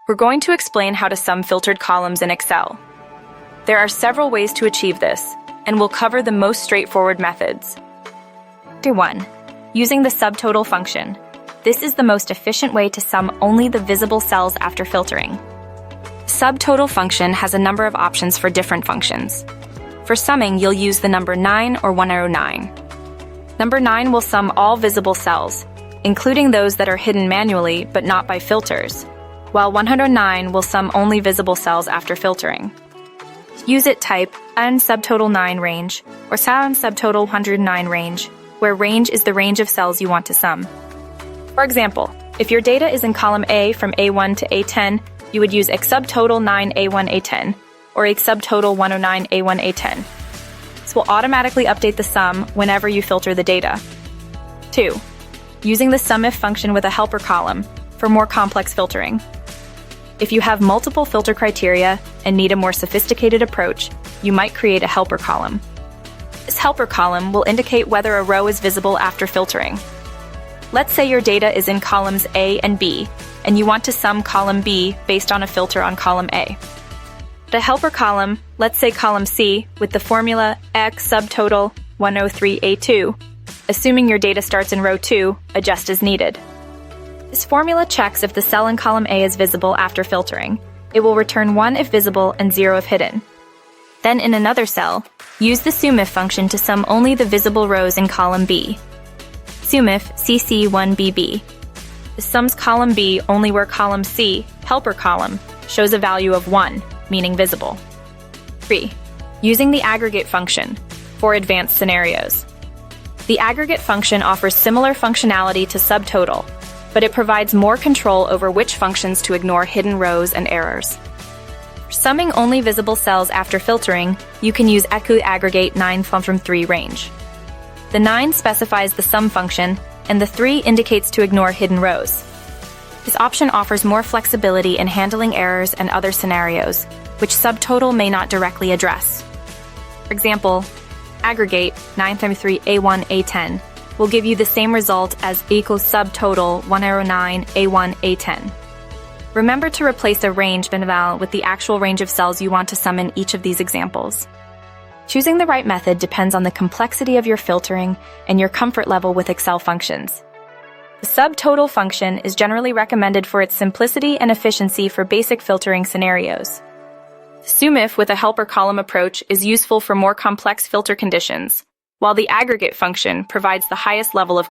we're going to explain how to sum filtered columns in Excel. There are several ways to achieve this, and we'll cover the most straightforward methods. Step 1. Using the subtotal function. This is the most efficient way to sum only the visible cells after filtering. The subtotal function has a number of options for different functions. For summing, you'll use the number 9 or 109. Number 9 will sum all visible cells, including those that are hidden manually but not by filters, while 109 will sum only visible cells after filtering. Use it type n subtotal 9 range or n subtotal 109 range, where range is the range of cells you want to sum. For example, if your data is in column A from A1 to A10, you would use x subtotal 9 A1 A10 or x subtotal 109 A1 A10. This will automatically update the sum whenever you filter the data. 2. Using the SUMIF function with a helper column for more complex filtering. If you have multiple filter criteria and need a more sophisticated approach, you might create a helper column. This helper column will indicate whether a row is visible after filtering. Let's say your data is in columns A and B, and you want to sum column B based on a filter on column A. The helper column, let's say column C, with the formula x subtotal 103A2, assuming your data starts in row 2, adjust as needed. This formula checks if the cell in column A is visible after filtering. It will return 1 if visible and 0 if hidden. Then in another cell, use the SUMIF function to sum only the visible rows in column B. SUMIF CC1BB. This sums column B only where column C, helper column, shows a value of 1, meaning visible. 3. Using the aggregate function for advanced scenarios. The aggregate function offers similar functionality to subtotal, but it provides more control over which functions to ignore hidden rows and errors. For summing only visible cells after filtering, you can use ECU aggregate 9 from 3 range. The 9 specifies the sum function, and the 3 indicates to ignore hidden rows. This option offers more flexibility in handling errors and other scenarios, which subtotal may not directly address. For example, aggregate 933 A1 A10 will give you the same result as equals subtotal 109 A1 A10. Remember to replace a range val with the actual range of cells you want to sum in each of these examples. Choosing the right method depends on the complexity of your filtering and your comfort level with Excel functions. The subtotal function is generally recommended for its simplicity and efficiency for basic filtering scenarios. SUMIF with a helper column approach is useful for more complex filter conditions, while the aggregate function provides the highest level of